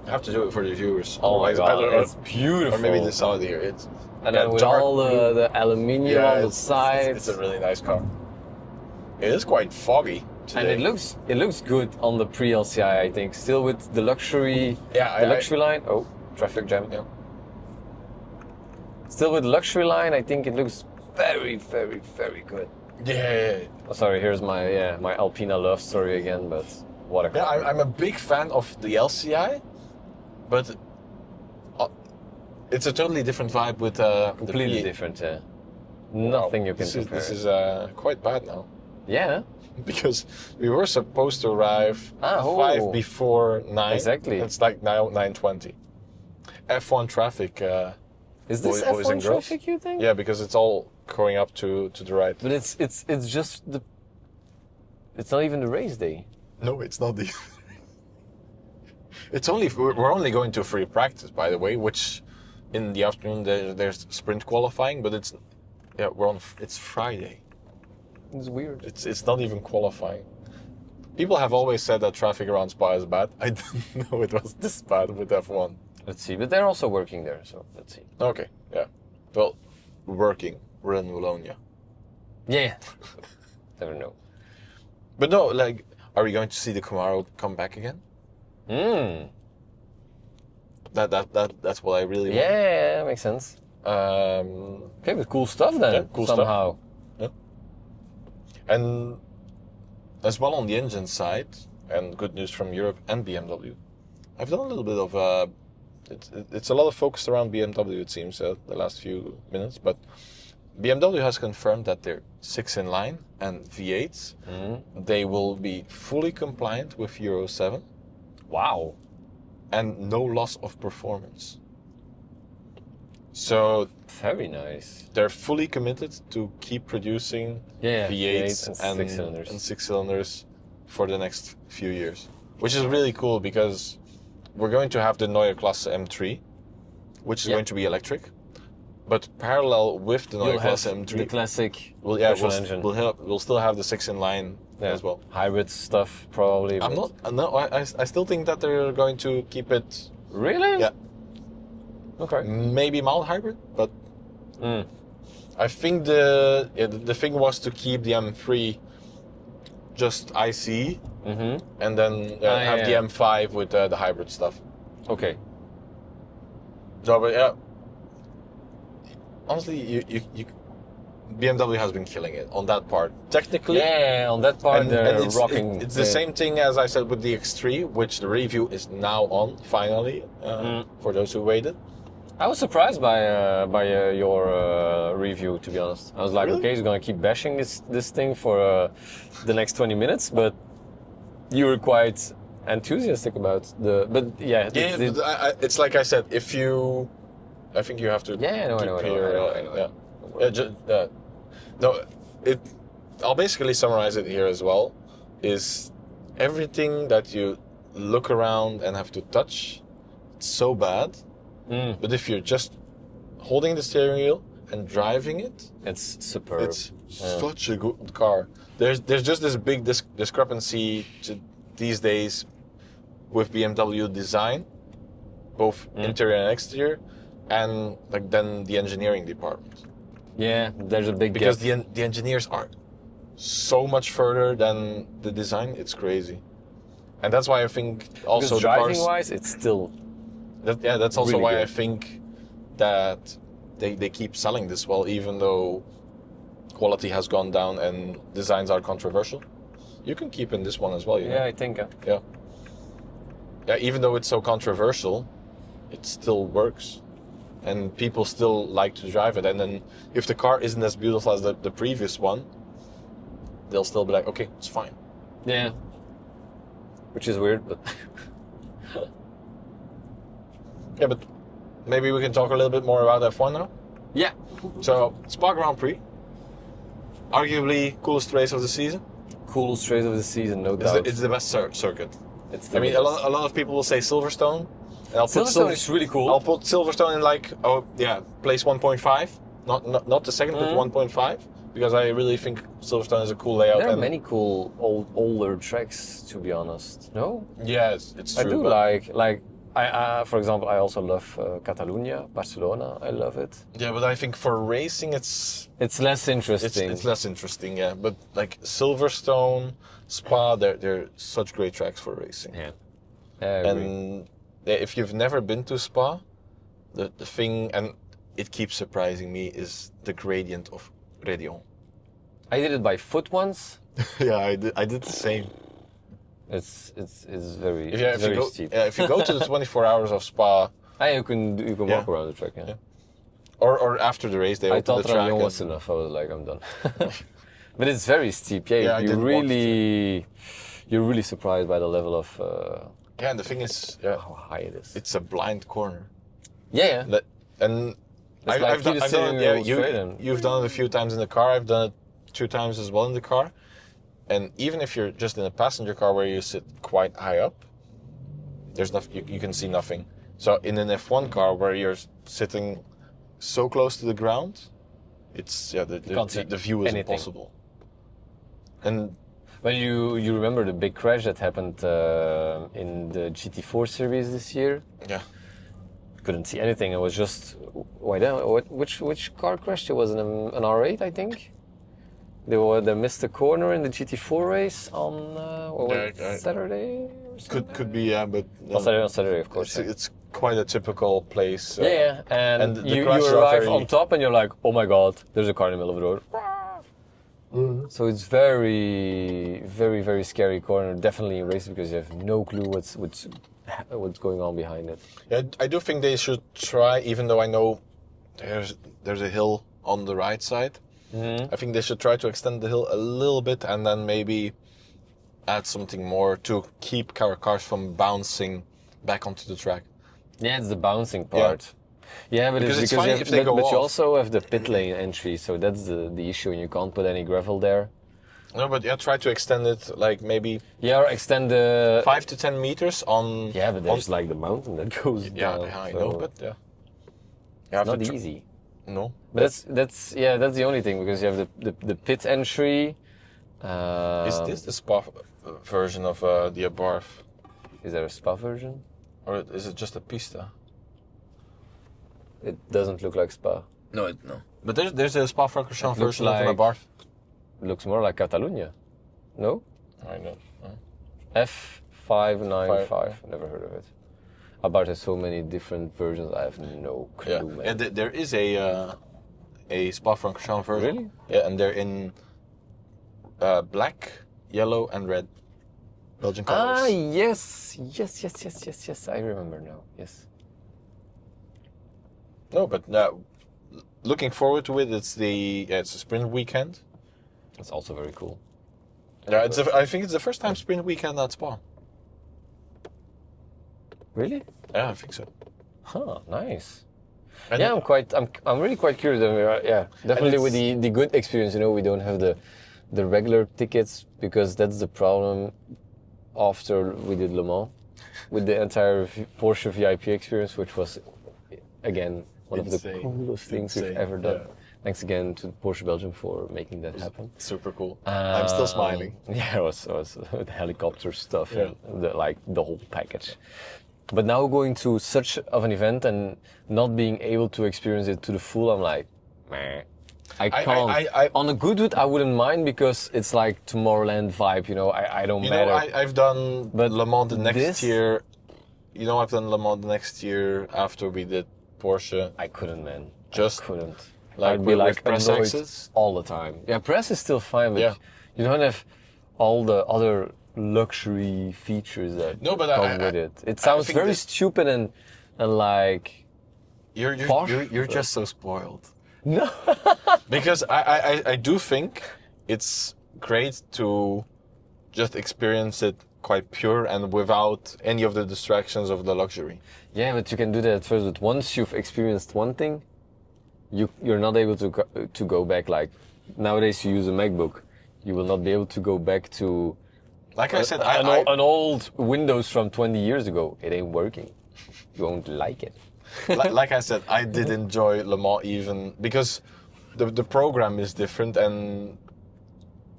I have to do it for the viewers. Oh my god, it's beautiful. Or maybe they saw it here. And then with all the aluminium on the sides. It's a really nice car. It is quite foggy today. And it looks good on the pre-LCI, I think. Still with the luxury line. Oh, traffic jam. Yeah. Still with the luxury line, I think it looks very, very, very good. Yeah. Oh, sorry, here's my Alpina love story again, but what a car. Yeah, I'm a big fan of the LCI, but it's a totally different vibe with completely different, yeah. Nothing you can compare. This is quite bad now. Yeah. Because we were supposed to arrive 5 before 9. Exactly. It's like now 9:20. F1 traffic. Is this F1 traffic, you think? Yeah, because it's all going up to the right. But it's just it's not even the race day. No, it's not the. We're only going to free practice, by the way, which in the afternoon there's sprint qualifying, but it's Friday. It's weird. It's not even qualifying. People have always said that traffic around Spa is bad. I didn't know it was this bad with F1. Let's see, but they're also working there, so let's see. Okay, yeah. Well, we're in Wallonia. Yeah. Never know. But no, like, are we going to see the Camaro come back again? That's what I really want. Yeah, makes sense. Okay, with cool stuff then. Yeah, cool somehow. Stuff. Yeah. And as well on the engine side, and good news from Europe and BMW. I've done a little bit of it's a lot of focus around BMW, it seems, the last few minutes, but BMW has confirmed that their 6-in-line and V8s, they will be fully compliant with Euro 7. Wow. And no loss of performance. So very nice. They're fully committed to keep producing V8s and 6 cylinders for the next few years, which is really cool because we're going to have the Neue Klasse M3, which is going to be electric, but parallel with the Neue Klasse M3, the classic petrol engine. We'll still have the 6-in-line as well. Hybrid stuff probably. I'm not. No, I still think that they're going to keep it. Really? Yeah. Okay. Maybe mild hybrid, but I think the thing was to keep the M3 just ICE, and then have the M5 with the hybrid stuff. Okay. So, but yeah, honestly, you BMW has been killing it on that part. Technically, yeah, on that part they're it's, rocking. It's the same thing as I said with the X3, which the review is now on finally for those who waited. I was surprised by your review, to be honest. I was like, Really? okay, he's gonna keep bashing this thing for the next 20 minutes, but you were quite enthusiastic about the. But yeah, it's like I said, if you, I think you have to. Yeah, I know. No, I'll basically summarize it here as well. Is everything that you look around and have to touch, it's so bad. But if you're just holding the steering wheel and driving it, it's superb. It's such a good car. There's just this big discrepancy these days with BMW design, both interior and exterior, and like then the engineering department. Yeah, there's a big because gap. the engineers are so much further than the design. It's crazy, and that's why I think also because driving wise, it's still. That's also really why good. I think that they keep selling this well, even though quality has gone down and designs are controversial. You can keep in this one as well, you know? Yeah, I think. Yeah, even though it's so controversial, it still works. And people still like to drive it. And then if the car isn't as beautiful as the previous one, they'll still be like, okay, it's fine. Yeah. Which is weird, but... Yeah, but maybe we can talk a little bit more about F1 now. Yeah. So, Spa Grand Prix. Arguably coolest race of the season. Coolest race of the season, no doubt. It's the best circuit. It's I mean, a lot of people will say Silverstone. And I'll put Silverstone is really cool. I'll put Silverstone in like, place 1.5. Not the second, but 1.5. Because I really think Silverstone is a cool layout. There are many cool older tracks, to be honest. No? Yeah, it's true. I do like I for example, I also love Catalunya, Barcelona. I love it. Yeah, but I think for racing, it's less interesting. It's less interesting, yeah. But like Silverstone, Spa, they're such great tracks for racing. Yeah. I agree. And if you've never been to Spa, the thing, and it keeps surprising me, is the gradient of Rédillon. I did it by foot once. Yeah, I did the same. It's very steep. Yeah, if you go to the 24 hours of Spa, you can walk around the track. Yeah. Or after the race they I open thought the track. Rédillon was enough. I was like, I'm done. But it's very steep. Yeah, you're really surprised by the level of. Yeah, and the thing is, how high it is. It's a blind corner. Yeah. And I've done it. Yeah, you've done it a few times in the car. I've done it 2 times as well in the car. And even if you're just in a passenger car where you sit quite high up, there's nothing. You can see nothing. So in an F1 car where you're sitting so close to the ground, it's the view is impossible. And when you remember the big crash that happened in the GT4 series this year? Yeah. Couldn't see anything. It was just which car crashed? It was an R8, I think. They missed the corner in the GT4 race on Saturday. Or something? Could be, yeah, but on Saturday, of course. It's quite a typical place. And you arrive on top and you're like, oh my god, there's a car in the middle of the road. So it's very, very, very scary corner. Definitely in race because you have no clue what's going on behind it. Yeah, I do think they should try, even though I know there's a hill on the right side. I think they should try to extend the hill a little bit and then maybe add something more to keep cars from bouncing back onto the track. Yeah, it's the bouncing part. Yeah, but because you also have the pit lane entry, so that's the issue, and you can't put any gravel there. No, but try to extend it like maybe... Yeah, or extend the... 5 to 10 meters on... Yeah, but there's like the mountain that goes down. Yeah, I know, but yeah. It's not easy. No. But that's the only thing, because you have the pit entry, Is this the Spa version of the Abarth? Is there a Spa version? Or is it just a Pista? It doesn't look like Spa. No. But there's a Spa-Francorchamps version like, of an Abarth. It looks more like Catalunya. No? I know. F595. Never heard of it. Abarth has so many different versions. I have no clue. Yeah, there is a Spa-Francorchamps version. Really? Yeah, and they're in black, yellow, and red. Belgian colors. Ah, yes. I remember now. Yes. No, but looking forward to it. It's a sprint weekend. It's also very cool. Yeah, I think it's the first time sprint weekend at Spa. Really? Yeah, I think so. Huh, nice. And yeah, I'm really quite curious. Definitely with the good experience. We don't have the regular tickets because that's the problem. After we did Le Mans, with the entire Porsche VIP experience, which was again one of the coolest things we've ever done. Yeah. Thanks again to Porsche Belgium for making that happen. Super cool. I'm still smiling. Yeah, it was the helicopter stuff and the whole package. But now going to such of an event and not being able to experience it to the full, I'm like, meh. I can't. On a Goodwood, I wouldn't mind because it's like Tomorrowland vibe, I don't matter. I've done Le Mans the next year. I've done Le Mans the next year after we did Porsche. I couldn't, man. I couldn't. I'd be like press access all the time. Yeah, press is still fine, but you don't have all the other luxury features that come with it. It sounds very stupid and like you're just so spoiled. No, because I do think it's great to just experience it quite pure and without any of the distractions of the luxury. Yeah, but you can do that at first. But once you've experienced one thing, you're not able to go back. Like nowadays, you use a MacBook, you will not be able to go back to. Like I said, an old Windows from 20 years ago. It ain't working. You won't like it. Like I said, I did enjoy Le Mans even because the program is different and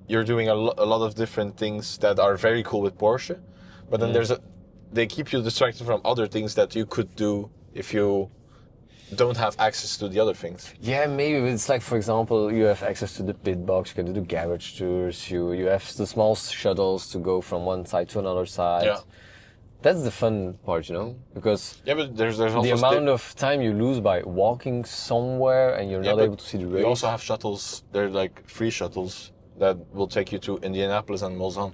you're doing a lot of different things that are very cool with Porsche, but then they keep you distracted from other things that you could do if you don't have access to the other things. Yeah, maybe it's like, for example, you have access to the pit box, you can do the garage tours, you have the small shuttles to go from one side to another side. Yeah. That's the fun part, because but there's also the amount of time you lose by walking somewhere and you're not able to see the race. You also have shuttles. They're like free shuttles that will take you to Indianapolis and Mulsanne.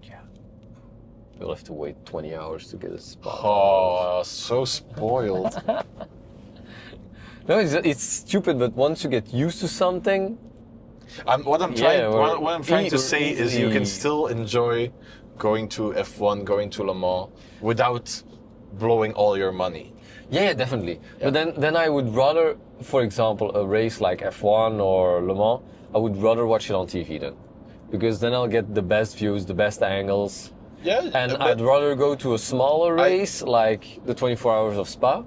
Yeah. You'll have to wait 20 hours to get a spot. Oh, so spoiled. No, it's stupid, but once you get used to something... What I'm trying to say is you can still enjoy going to F1, going to Le Mans, without blowing all your money. Yeah, definitely. Yeah. But then I would rather, for example, a race like F1 or Le Mans, I would rather watch it on TV then. Because then I'll get the best views, the best angles. Yeah. And I'd rather go to a smaller race, like the 24 Hours of Spa.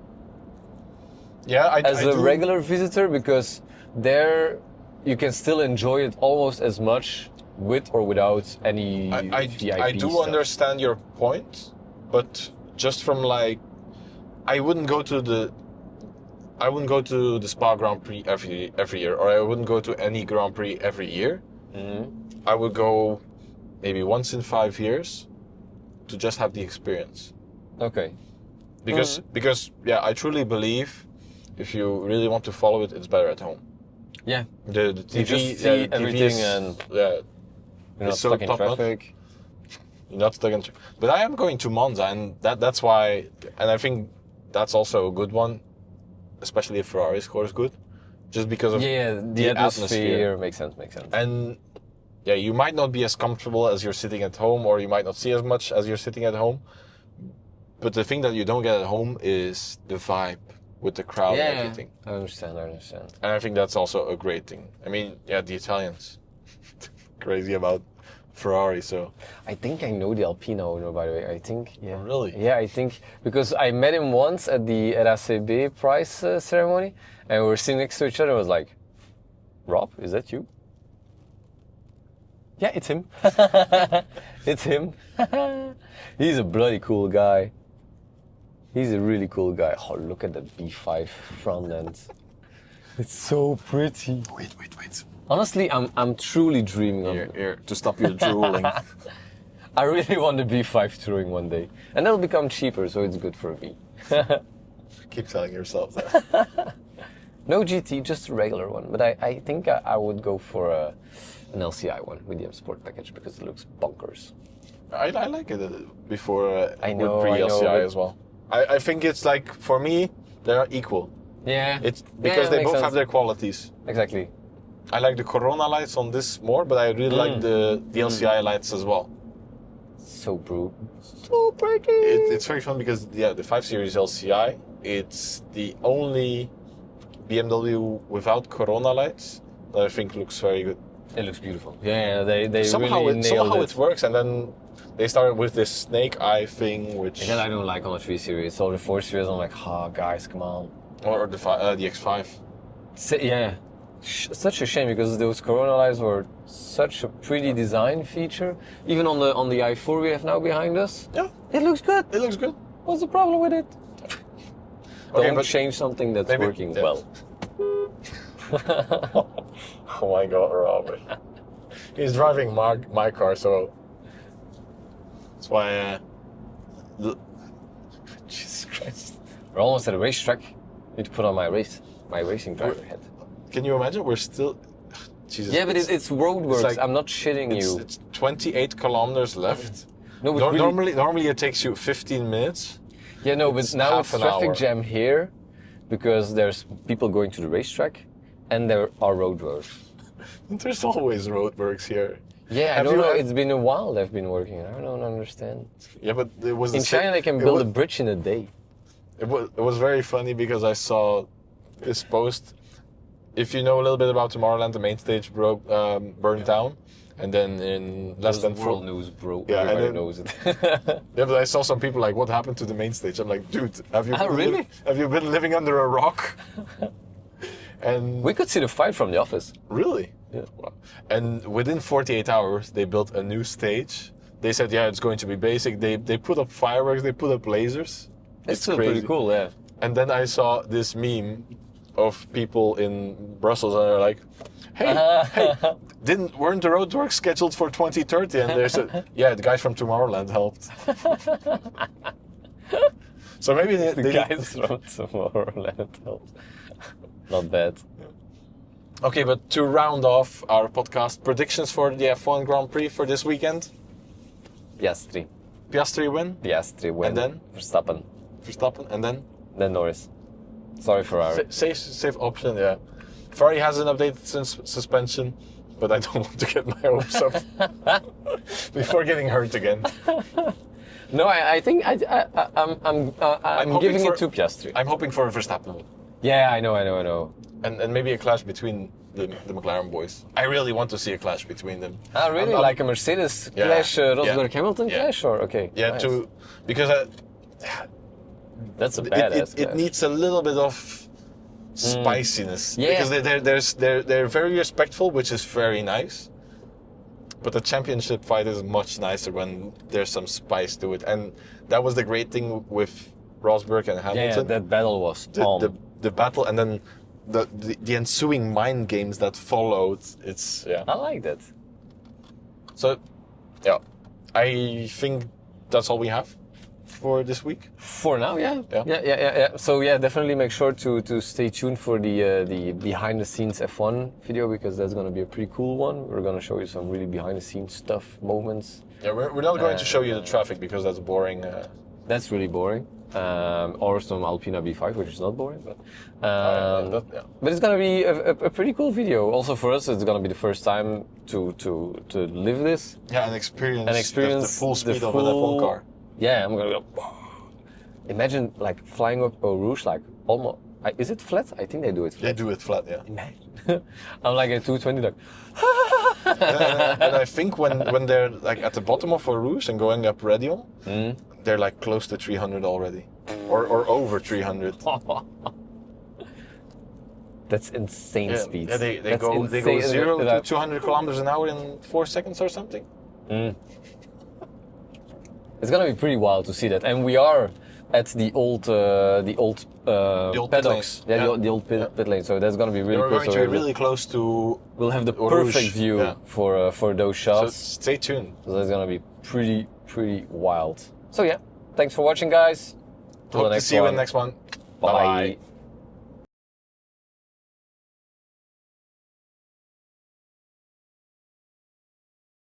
Yeah, as a regular visitor, because there you can still enjoy it almost as much with or without any VIP I do stuff. understand your point, but just from I wouldn't go to the Spa Grand Prix every year, or I wouldn't go to any Grand Prix every year. Mm-hmm. I would go maybe once in 5 years to just have the experience. Okay. Because I truly believe if you really want to follow it, it's better at home. Yeah. The TV, you just see everything and you're not stuck in traffic. You're not stuck in traffic. But I am going to Monza, and that's why, and I think that's also a good one, especially if Ferrari scores good, just because of the atmosphere. Makes sense. And you might not be as comfortable as you're sitting at home, or you might not see as much as you're sitting at home. But the thing that you don't get at home is the vibe with the crowd and everything. I understand. And I think that's also a great thing. I mean, the Italians, crazy about Ferrari, so. I think I know the Alpina owner, by the way. I think, Oh, really? Yeah, I think, because I met him once at the RACB prize ceremony, and we were sitting next to each other. I was like, Rob, is that you? Yeah, it's him. It's him. He's a bloody cool guy. He's a really cool guy. Oh, look at the B5 front end. It's so pretty. Wait. Honestly, I'm truly dreaming of it. Here, to stop your drooling. I really want the B5 touring one day. And that'll become cheaper, so it's good for me. Keep telling yourself that. No GT, just a regular one. But I think I would go for an LCI one with the M Sport package because it looks bonkers. I like it before I know, with pre-LCI but as well. I think it's like, for me, they're equal. Yeah. It's because they both sense. have their qualities. Exactly. I like the Corona lights on this more, but I really like the LCI lights as well. So pretty. It's very fun because the 5 Series LCI, it's the only BMW without Corona lights that I think looks very good. It looks beautiful. Yeah, they somehow really nailed it works, and then they started with this snake eye thing, which... And I don't like on the 3 Series. So the 4 Series, I'm like, guys, come on. Or the X5. Yeah. Such a shame because those Corona lights were such a pretty design feature. Even on the i4 we have now behind us. Yeah. It looks good. It looks good. What's the problem with it? Okay, Don't change something that's working well. Oh my God, Robert. He's driving my car, so that's why. Jesus Christ. We're almost at a racetrack. Need to put on my racing driver hat. Can you imagine? We're still. Jesus. Yeah, but it's roadworks. Like, I'm not shitting you. It's 28 kilometers left. No, but really, normally it takes you 15 minutes. Yeah, no, but now it's traffic jam here because there's people going to the racetrack and there are roadworks. There's always roadworks here. Yeah, I don't know. It's been a while they've been working. I don't understand. Yeah, but it was in China they can build a bridge in a day. It was very funny because I saw this post. If you know a little bit about Tomorrowland, the main stage burned down, and then in less than world news, bro. Yeah, everybody knows it. Yeah, but I saw some people like, "What happened to the main stage?" I'm like, "Dude, have you been living under a rock?" And we could see the fight from the office. Really? Yeah. Wow. And within 48 hours, they built a new stage. They said, "Yeah, it's going to be basic." They put up fireworks. They put up lasers. It's still pretty cool, yeah. And then I saw this meme of people in Brussels, and they're like, "Hey, weren't the roadworks scheduled for 2030?" And they said, "Yeah, the guys from Tomorrowland helped." So maybe the guys from Tomorrowland helped. Not bad. Okay, but to round off our podcast, predictions for the F1 Grand Prix for this weekend? Piastri. Piastri win? Piastri win. And then? Verstappen, and then? Then Norris. Sorry, Ferrari. Safe option, yeah. Ferrari has an updated suspension, but I don't want to get my hopes up before getting hurt again. No, I think I'm giving it to Piastri. I'm hoping for a Verstappen. Yeah, I know. And maybe a clash between the McLaren boys. I really want to see a clash between them. Ah, really? Like a Mercedes clash, Rosberg-Hamilton clash? Or okay. Yeah, nice. Because that's a badass. It needs a little bit of spiciness. Yeah. Because they're very respectful, which is very nice. But the championship fight is much nicer when there's some spice to it. And that was the great thing with Rosberg and Hamilton. Yeah, that battle was the battle, and then the ensuing mind games that followed. I like that. So, yeah, I think that's all we have for this week. For now, yeah. So yeah, definitely make sure to stay tuned for the behind the scenes F1 video, because that's going to be a pretty cool one. We're going to show you some really behind the scenes stuff, moments. Yeah, we're not going to show you the traffic because that's boring. That's really boring. Or some Alpina B5, which is not boring, but but it's gonna be a pretty cool video. Also for us, it's gonna be the first time to live this. Yeah, and experience the full speed of an F1 car. Yeah, I'm gonna go. Imagine like flying up Eau Rouge, like almost. Is it flat? I think they do it flat. They do it flat, yeah. Imagine. I'm like a 220, like. and I think when they're like at the bottom of Eau Rouge and going up Radion, they're like close to 300 already, or over 300. That's insane speed. Yeah, they go 0 to 200 kilometers an hour in 4 seconds or something. It's gonna be pretty wild to see that, and we are at the old paddocks, the old pit lane. So that's gonna be really cool. We're going to be really close to. We'll have the perfect view for those shots. So stay tuned. So that's gonna be pretty wild. So yeah, thanks for watching, guys. Hope to see you in the next one. Bye.